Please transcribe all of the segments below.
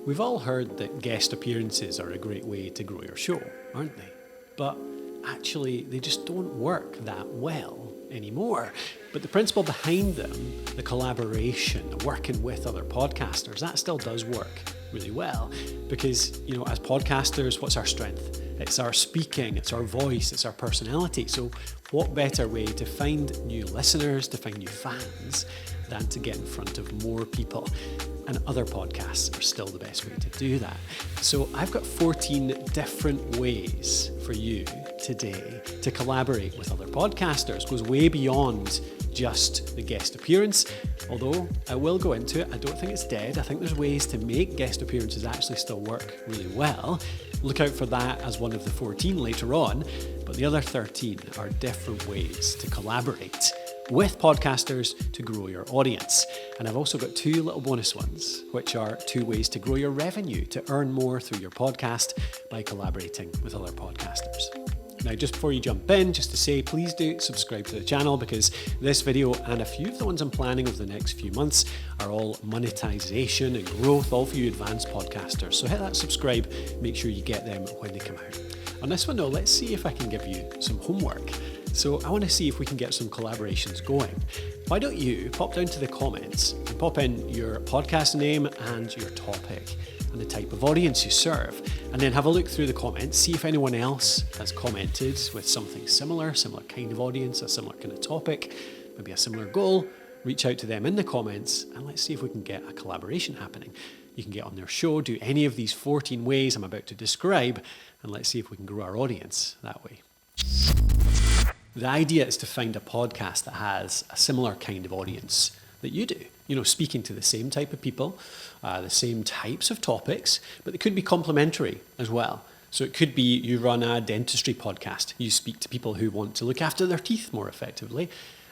We've all heard that guest appearances are a great way to grow your show, aren't they? But actually, they just don't work that well anymore. But the principle behind them, the collaboration, the working with other podcasters, that still does work really well. Because, as podcasters, what's our strength? It's our speaking, it's our voice, it's our personality. So what better way to find new listeners, to find new fans, than to get in front of more people? And other podcasts are still the best way to do that. So I've got 14 different ways for you today to collaborate with other podcasters. It goes way beyond just the guest appearance, although I will go into it. I don't think it's dead. I think there's ways to make guest appearances actually still work really well. Look out for that as one of the 14 later on, but the other 13 are different ways to collaborate with podcasters to grow your audience. And I've also got 2 little bonus ones, which are 2 ways to grow your revenue, to earn more through your podcast by collaborating with other podcasters. Now, just before you jump in, just to say, please do subscribe to the channel, because this video and a few of the ones I'm planning over the next few months are all monetization and growth, all for you advanced podcasters. So hit that subscribe, make sure you get them when they come out. On this one though, let's see if I can give you some homework. So I want to see if we can get some collaborations going. Why don't you pop down to the comments and pop in your podcast name and your topic and the type of audience you serve, and then have a look through the comments, see if anyone else has commented with something similar kind of audience, a similar kind of topic, maybe a similar goal. Reach out to them in the comments and let's see if we can get a collaboration happening. You can get on their show, do any of these 14 ways I'm about to describe, and let's see if we can grow our audience that way. The idea is to find a podcast that has a similar kind of audience that you do. Speaking to the same type of people, the same types of topics, but they could be complementary as well. So it could be you run a dentistry podcast. You speak to people who want to look after their teeth more effectively,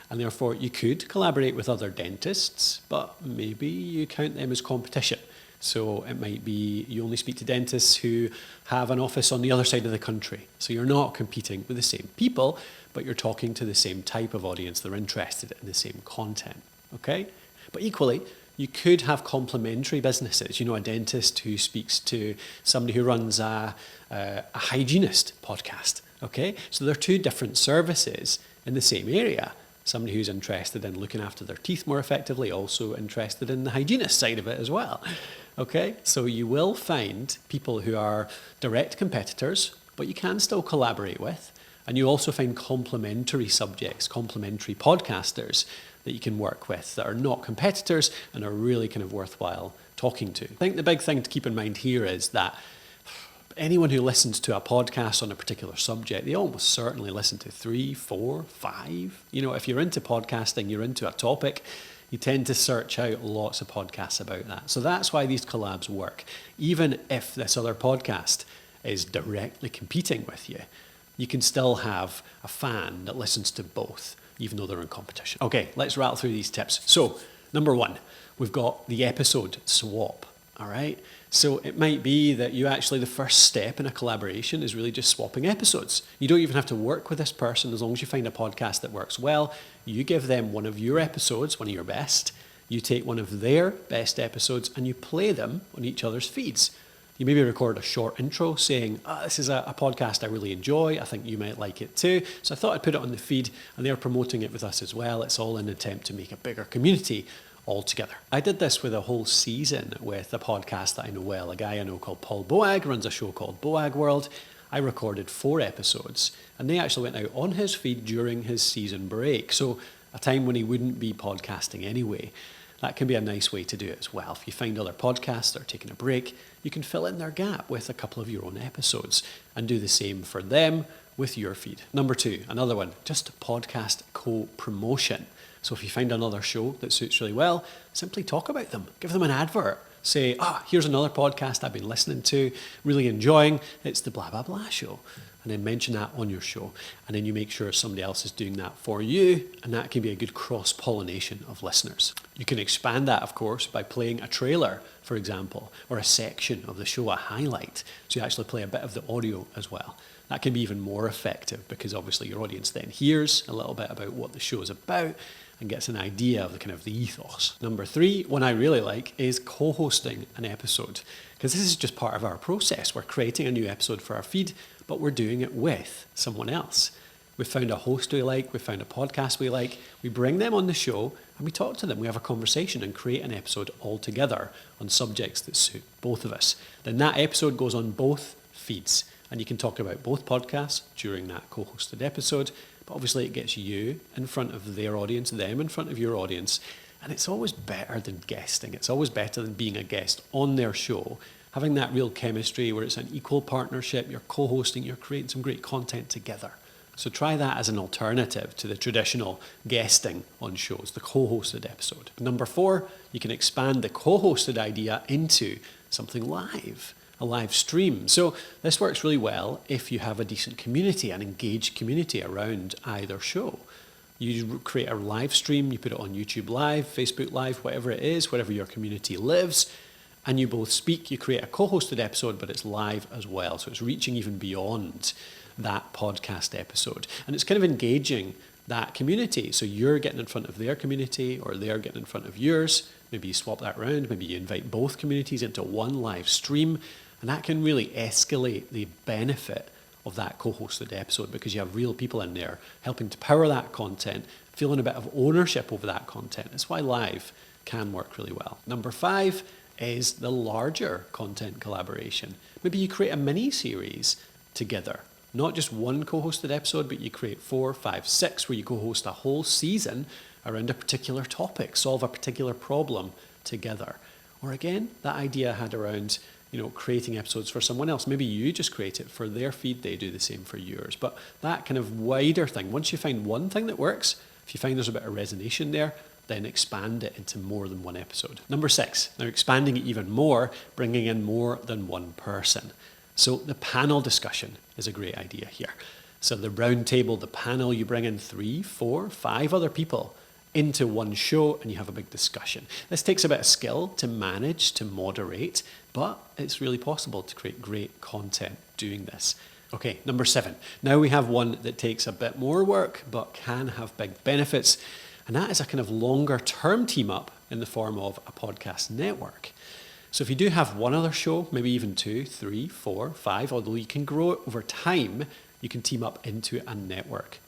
and therefore you could collaborate with other dentists, but maybe you count them as competition. So it might be you only speak to dentists who have an office on the other side of the country. So you're not competing with the same people, but you're talking to the same type of audience. They're interested in the same content, okay? But equally, you could have complementary businesses. A dentist who speaks to somebody who runs a hygienist podcast, okay? So there are 2 different services in the same area. Somebody who's interested in looking after their teeth more effectively, also interested in the hygienist side of it as well, okay? So you will find people who are direct competitors, but you can still collaborate with. And you also find complementary subjects, complementary podcasters that you can work with that are not competitors and are really kind of worthwhile talking to. I think the big thing to keep in mind here is that anyone who listens to a podcast on a particular subject, they almost certainly listen to 3, 4, 5. If you're into podcasting, you're into a topic, you tend to search out lots of podcasts about that. So that's why these collabs work. Even if this other podcast is directly competing with you, you can still have a fan that listens to both, even though they're in competition. Okay, let's rattle through these tips. So, number 1, we've got the episode swap, all right? So it might be that the first step in a collaboration is really just swapping episodes. You don't even have to work with this person as long as you find a podcast that works well. You give them one of your episodes, one of your best. You take one of their best episodes and you play them on each other's feeds. You maybe record a short intro saying, this is a podcast I really enjoy. I think you might like it too. So I thought I'd put it on the feed, and they're promoting it with us as well. It's all in an attempt to make a bigger community all together. I did this with a whole season with a podcast that I know well. A guy I know called Paul Boag runs a show called Boag World. I recorded 4 episodes, and they actually went out on his feed during his season break. So a time when he wouldn't be podcasting anyway. That can be a nice way to do it as well. If you find other podcasts that are taking a break, you can fill in their gap with a couple of your own episodes and do the same for them with your feed. Number 2, another one, just podcast co-promotion. So if you find another show that suits really well, simply talk about them. Give them an advert. Say, here's another podcast I've been listening to, really enjoying. It's the blah, blah, blah show. And then mention that on your show. And then you make sure somebody else is doing that for you. And that can be a good cross-pollination of listeners. You can expand that, of course, by playing a trailer, for example, or a section of the show, a highlight. So you actually play a bit of the audio as well. That can be even more effective because obviously your audience then hears a little bit about what the show is about. and gets an idea of the kind of the ethos. Number 3, one I really like, is co-hosting an episode, because this is just part of our process. We're creating a new episode for our feed, but we're doing it with someone else. We've found a host we like, we've found a podcast we like, we bring them on the show and we talk to them, we have a conversation and create an episode all together on subjects that suit both of us. Then that episode goes on both feeds and you can talk about both podcasts during that co-hosted episode, but obviously it gets you in front of their audience, them in front of your audience, and it's always better than guesting. It's always better than being a guest on their show, having that real chemistry where it's an equal partnership, you're co-hosting, you're creating some great content together. So try that as an alternative to the traditional guesting on shows, the co-hosted episode. Number 4, you can expand the co-hosted idea into something live, a live stream. So this works really well if you have a decent community, an engaged community around either show. You create a live stream, you put it on YouTube Live, Facebook Live, whatever it is, wherever your community lives, and you both speak, you create a co-hosted episode, but it's live as well. So it's reaching even beyond that podcast episode. And it's kind of engaging that community. So you're getting in front of their community or they're getting in front of yours. Maybe you swap that around. Maybe you invite both communities into one live stream. And that can really escalate the benefit of that co-hosted episode because you have real people in there helping to power that content, feeling a bit of ownership over that content. That's why live can work really well. Number 5 is the larger content collaboration. Maybe you create a mini series together. Not just one co-hosted episode, but you create 4, 5, 6 where you co-host a whole season around a particular topic, solve a particular problem together. Or again, that idea I had around, creating episodes for someone else. Maybe you just create it for their feed, they do the same for yours. But that kind of wider thing, once you find one thing that works, if you find there's a bit of resonance there, then expand it into more than one episode. Number 6, now expanding it even more, bringing in more than one person. So the panel discussion is a great idea here. So the round table, the panel, you bring in 3, 4, 5 other people into one show and you have a big discussion. This takes a bit of skill to manage, to moderate, but it's really possible to create great content doing this. Okay, number 7. Now we have one that takes a bit more work, but can have big benefits. And that is a kind of longer term team up in the form of a podcast network. So if you do have one other show, maybe even 2, 3, 4, 5, although you can grow it over time, you can team up into a network.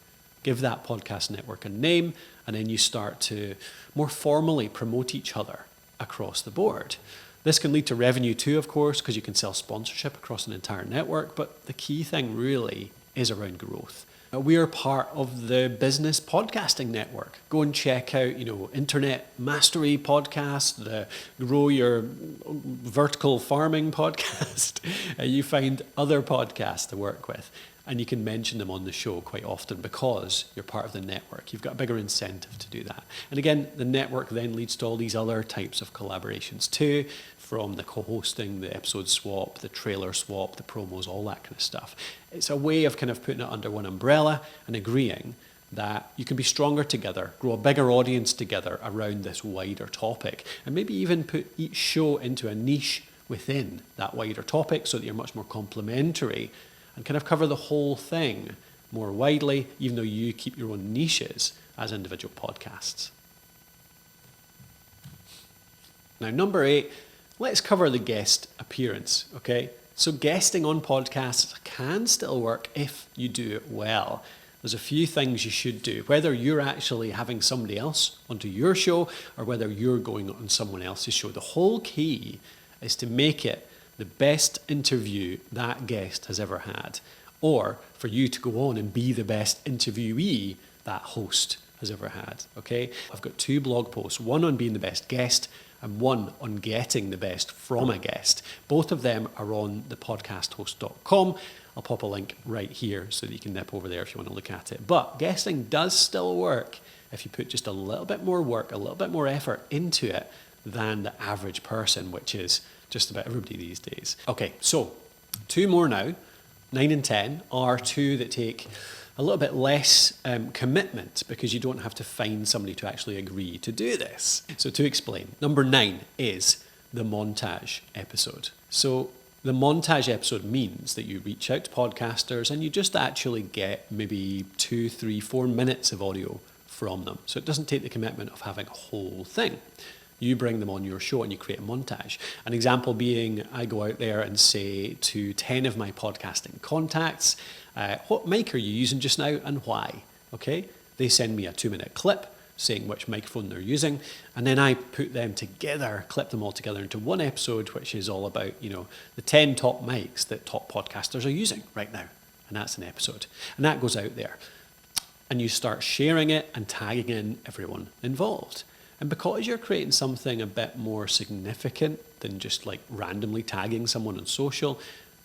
Give that podcast network a name, and then you start to more formally promote each other across the board. This can lead to revenue too, of course, because you can sell sponsorship across an entire network, but the key thing really is around growth. We are part of the Business Podcasting Network. Go and check out, Internet Mastery Podcast, the Grow Your Vertical Farming Podcast. You find other podcasts to work with, and you can mention them on the show quite often because you're part of the network. You've got a bigger incentive to do that. And again, the network then leads to all these other types of collaborations too, from the co-hosting, the episode swap, the trailer swap, the promos, all that kind of stuff. It's a way of kind of putting it under one umbrella and agreeing that you can be stronger together, grow a bigger audience together around this wider topic, and maybe even put each show into a niche within that wider topic so that you're much more complementary and kind of cover the whole thing more widely, even though you keep your own niches as individual podcasts. Now, number 8, let's cover the guest appearance, okay? So guesting on podcasts can still work if you do it well. There's a few things you should do, whether you're actually having somebody else onto your show or whether you're going on someone else's show. The whole key is to make it the best interview that guest has ever had, or for you to go on and be the best interviewee that host has ever had, okay? I've got 2 blog posts, one on being the best guest and one on getting the best from a guest. Both of them are on thepodcasthost.com. I'll pop a link right here so that you can nip over there if you want to look at it. But guesting does still work if you put just a little bit more work, a little bit more effort into it than the average person, which is just about everybody these days. Okay, so 2 more now. 9 and 10 are 2 that take a little bit less commitment because you don't have to find somebody to actually agree to do this. So to explain, number 9 is the montage episode. So the montage episode means that you reach out to podcasters and you just actually get maybe 2, 3, 4 minutes of audio from them. So it doesn't take the commitment of having a whole thing. You bring them on your show and you create a montage. An example being, I go out there and say to 10 of my podcasting contacts, what mic are you using just now and why? Okay, they send me a 2-minute clip saying which microphone they're using, and then I put them together, clip them all together into one episode, which is all about, the 10 top mics that top podcasters are using right now. And that's an episode. And that goes out there. And you start sharing it and tagging in everyone involved. And because you're creating something a bit more significant than just like randomly tagging someone on social,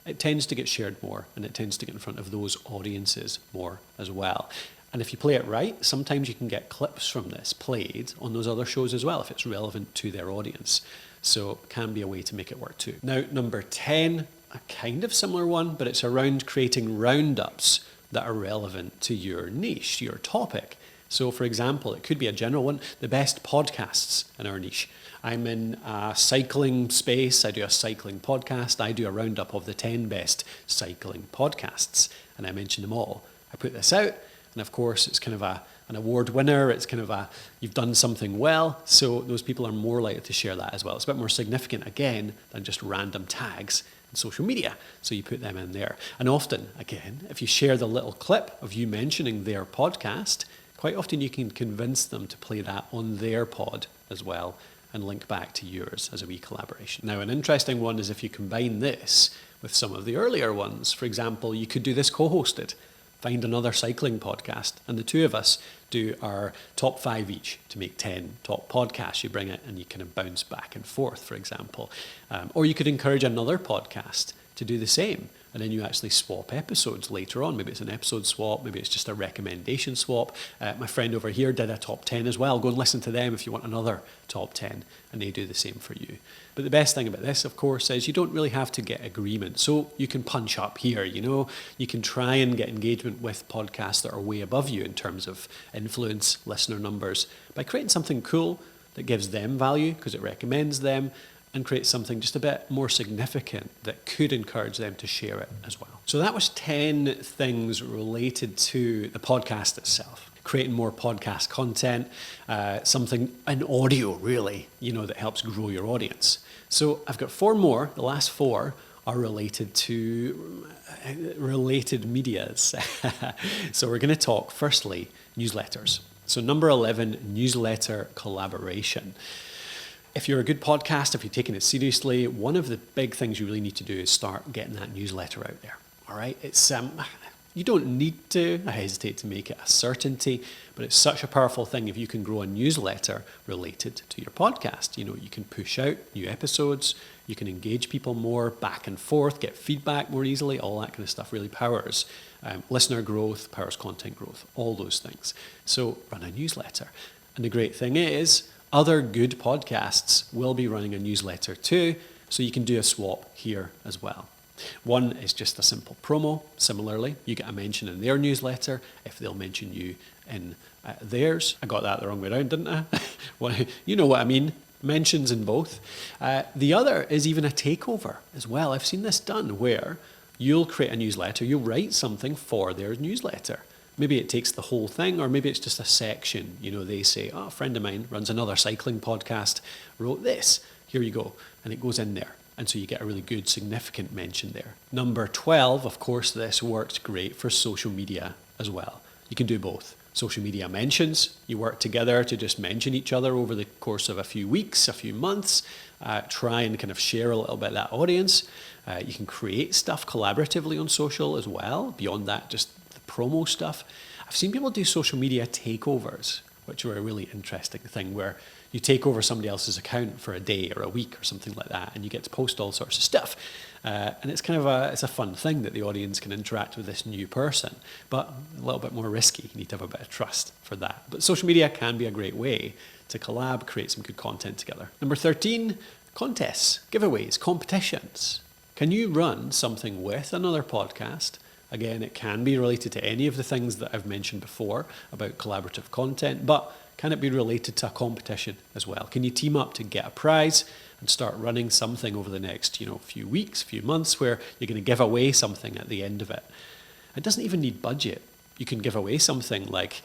it tends to get shared more and it tends to get in front of those audiences more as well. And if you play it right, sometimes you can get clips from this played on those other shows as well if it's relevant to their audience. So it can be a way to make it work too. Now, number 10, a kind of similar one, but it's around creating roundups that are relevant to your niche, your topic. So, for example, it could be a general one, the best podcasts in our niche. I'm in a cycling space, I do a cycling podcast, I do a roundup of the 10 best cycling podcasts, and I mention them all. I put this out, and of course, it's kind of an award winner, it's kind of you've done something well, so those people are more likely to share that as well. It's a bit more significant, again, than just random tags in social media, so you put them in there. And often, again, if you share the little clip of you mentioning their podcast, quite often you can convince them to play that on their pod as well and link back to yours as a wee collaboration. Now, an interesting one is if you combine this with some of the earlier ones. For example, you could do this co-hosted. Find another cycling podcast, and the two of us do our top 5 each to make 10 top podcasts. You bring it and you kind of bounce back and forth, for example. Or you could encourage another podcast to do the same. And then you actually swap episodes later on. Maybe it's an episode swap, maybe it's just a recommendation swap. My friend over here did a top 10 as well. Go and listen to them if you want another top 10, and they do the same for you. But the best thing about this, of course, is you don't really have to get agreement. So you can punch up here, you can try and get engagement with podcasts that are way above you in terms of influence, listener numbers, by creating something cool that gives them value because it recommends them, and create something just a bit more significant that could encourage them to share it as well. So that was 10 things related to the podcast itself. Creating more podcast content, something in audio really, that helps grow your audience. So I've got 4 more. The last 4 are related to related medias. So we're going to talk firstly newsletters. So number 11, newsletter collaboration. If you're a good podcast, if you're taking it seriously, one of the big things you really need to do is start getting that newsletter out there. All right, it's you don't need to. I hesitate to make it a certainty, but it's such a powerful thing if you can grow a newsletter related to your podcast. You can push out new episodes, you can engage people more back and forth, get feedback more easily. All that kind of stuff really powers listener growth, powers content growth, all those things. So run a newsletter, and the great thing is, other good podcasts will be running a newsletter too, so you can do a swap here as well. One is just a simple promo. Similarly, you get a mention in their newsletter if they'll mention you in theirs. I got that the wrong way around, didn't I? Well, you know what I mean. Mentions in both. The other is even a takeover as well. I've seen this done where you'll create a newsletter, you'll write something for their newsletter. Maybe it takes the whole thing, or maybe it's just a section. They say, a friend of mine runs another cycling podcast, wrote this, here you go. And it goes in there. And so you get a really good, significant mention there. Number 12, of course, this works great for social media as well. You can do both. Social media mentions, you work together to just mention each other over the course of a few weeks, a few months, try and kind of share a little bit of that audience. You can create stuff collaboratively on social as well, beyond that, just promo stuff. I've seen people do social media takeovers, which are a really interesting thing where you take over somebody else's account for a day or a week or something like that, and you get to post all sorts of stuff. And it's kind of it's a fun thing that the audience can interact with this new person, but a little bit more risky. You need to have a bit of trust for that. But social media can be a great way to collab, create some good content together. Number 13, contests, giveaways, competitions. Can you run something with another podcast? Again, it can be related to any of the things that I've mentioned before about collaborative content, but can it be related to a competition as well? Can you team up to get a prize and start running something over the next, few weeks, few months where you're going to give away something at the end of it? It doesn't even need budget. You can give away something like,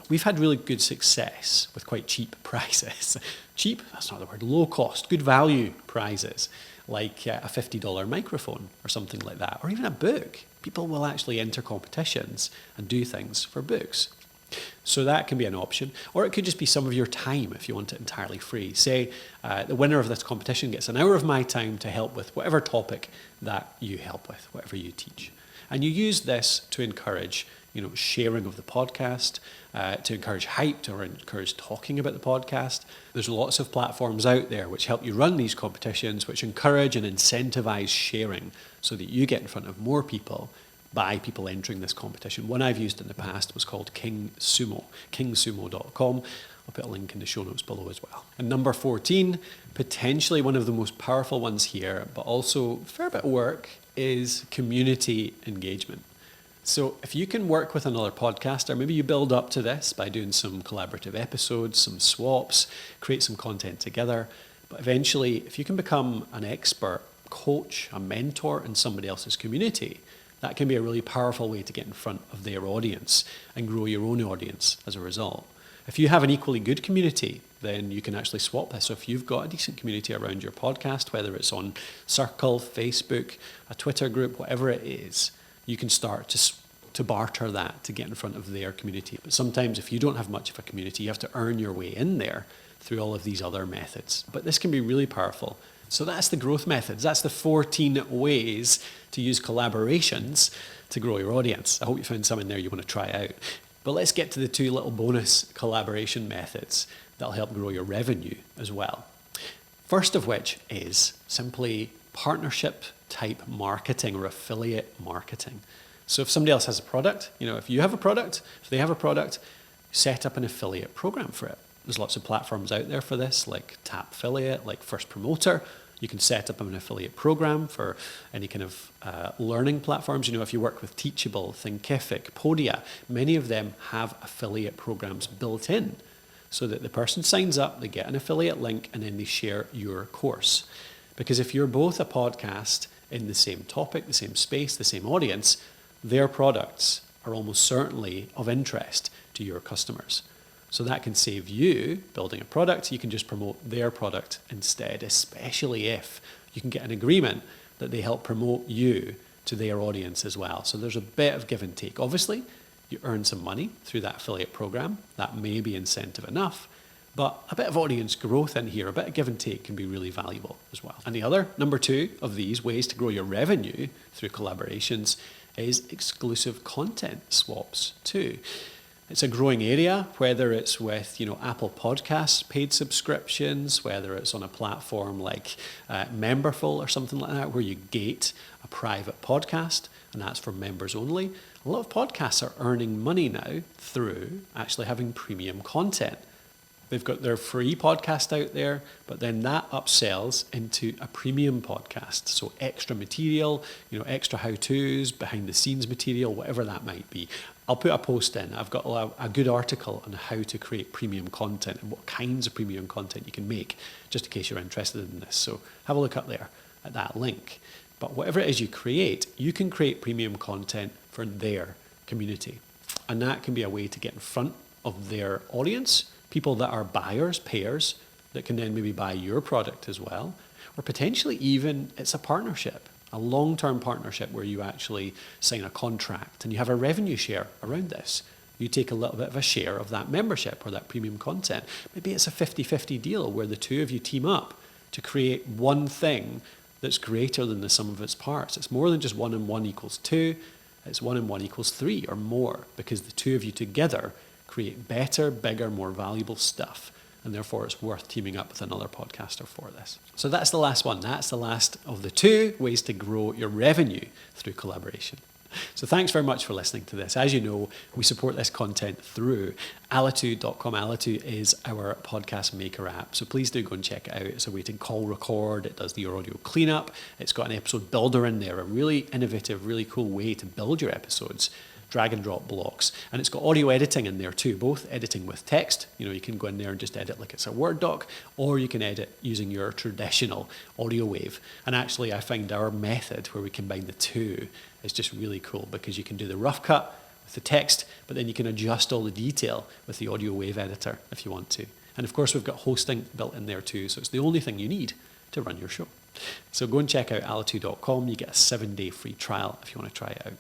we've had really good success with quite cheap prizes. Cheap, that's not the word, low cost, good value prizes, like a $50 microphone or something like that, or even a book. People will actually enter competitions and do things for books. So that can be an option, or it could just be some of your time if you want it entirely free. Say the winner of this competition gets an hour of my time to help with whatever topic that you help with, whatever you teach. And you use this to encourage sharing of the podcast, to encourage hype, or encourage talking about the podcast. There's lots of platforms out there which help you run these competitions, which encourage and incentivize sharing so that you get in front of more people by people entering this competition. One I've used in the past was called King Sumo, kingsumo.com. I'll put a link in the show notes below as well. And number 14, potentially one of the most powerful ones here, but also a fair bit of work, is community engagement. So if you can work with another podcaster, maybe you build up to this by doing some collaborative episodes, some swaps, create some content together. But eventually, if you can become an expert coach, a mentor in somebody else's community, that can be a really powerful way to get in front of their audience and grow your own audience as a result. If you have an equally good community, then you can actually swap this. So if you've got a decent community around your podcast, whether it's on Circle, Facebook, a Twitter group, whatever it is, you can start to barter that to get in front of their community. But sometimes if you don't have much of a community, you have to earn your way in there through all of these other methods. But this can be really powerful. So that's the growth methods. That's the 14 ways to use collaborations to grow your audience. I hope you found some in there you want to try out. But let's get to the 2 little bonus collaboration methods that'll help grow your revenue as well. First of which is simply partnership type marketing or affiliate marketing. So if somebody else has a product, if you have a product, if they have a product, set up an affiliate program for it. There's lots of platforms out there for this, like Tap Affiliate, like First Promoter. You can set up an affiliate program for any kind of learning platforms. If you work with Teachable, Thinkific, Podia, many of them have affiliate programs built in so that the person signs up, they get an affiliate link, and then they share your course. Because if you're both a podcast in the same topic, the same space, the same audience, their products are almost certainly of interest to your customers. So that can save you building a product. You can just promote their product instead, especially if you can get an agreement that they help promote you to their audience as well. So there's a bit of give and take. Obviously, you earn some money through that affiliate program. That may be incentive enough, but a bit of audience growth in here, a bit of give and take can be really valuable as well. And the other, number 2 of these ways to grow your revenue through collaborations is exclusive content swaps too. It's a growing area, whether it's with Apple Podcasts paid subscriptions, whether it's on a platform like Memberful or something like that, where you gate a private podcast, and that's for members only. A lot of podcasts are earning money now through actually having premium content. They've got their free podcast out there, but then that upsells into a premium podcast. So extra material, extra how-tos, behind the scenes material, whatever that might be. I'll put a post in. I've got a good article on how to create premium content and what kinds of premium content you can make, just in case you're interested in this. So have a look up there at that link. But whatever it is you create, you can create premium content for their community. And that can be a way to get in front of their audience, people that are buyers, payers, that can then maybe buy your product as well. Or potentially even it's a partnership, a long-term partnership where you actually sign a contract and you have a revenue share around this. You take a little bit of a share of that membership or that premium content. Maybe it's a 50-50 deal where the two of you team up to create one thing that's greater than the sum of its parts. It's more than just 1 and 1 equals 2. It's 1 and 1 equals 3 or more, because the two of you together create better, bigger, more valuable stuff. And therefore it's worth teaming up with another podcaster for this. So that's the last one. That's the last of the 2 ways to grow your revenue through collaboration. So thanks very much for listening to this. As you know, we support this content through Alitu.com. Alitu is our podcast maker app. So please do go and check it out. It's a way to call record. It does your audio cleanup. It's got an episode builder in there, a really innovative, really cool way to build your episodes. Drag and drop blocks. And it's got audio editing in there too, both editing with text. You can go in there and just edit like it's a Word doc, or you can edit using your traditional audio wave. And actually, I find our method where we combine the two is just really cool, because you can do the rough cut with the text, but then you can adjust all the detail with the audio wave editor if you want to. And of course, we've got hosting built in there too, so it's the only thing you need to run your show. So go and check out alitu.com. You get a 7-day free trial if you want to try it out.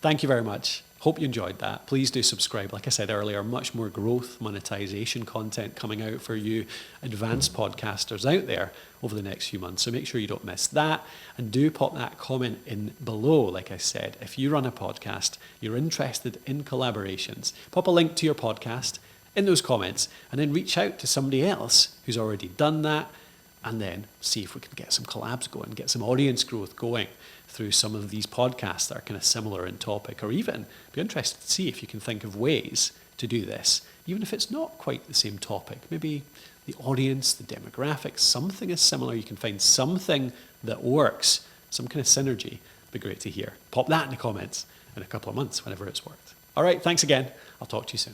Thank you very much. Hope you enjoyed that. Please do subscribe. Like I said earlier, much more growth, monetization content coming out for you advanced podcasters out there over the next few months. So make sure you don't miss that. And do pop that comment in below. Like I said, if you run a podcast, you're interested in collaborations, pop a link to your podcast in those comments and then reach out to somebody else who's already done that, and then see if we can get some collabs going, get some audience growth going through some of these podcasts that are kind of similar in topic, or even be interested to see if you can think of ways to do this, even if it's not quite the same topic. Maybe the audience, the demographics, something is similar. You can find something that works, some kind of synergy. It'd be great to hear. Pop that in the comments in a couple of months whenever it's worked. All right, thanks again. I'll talk to you soon.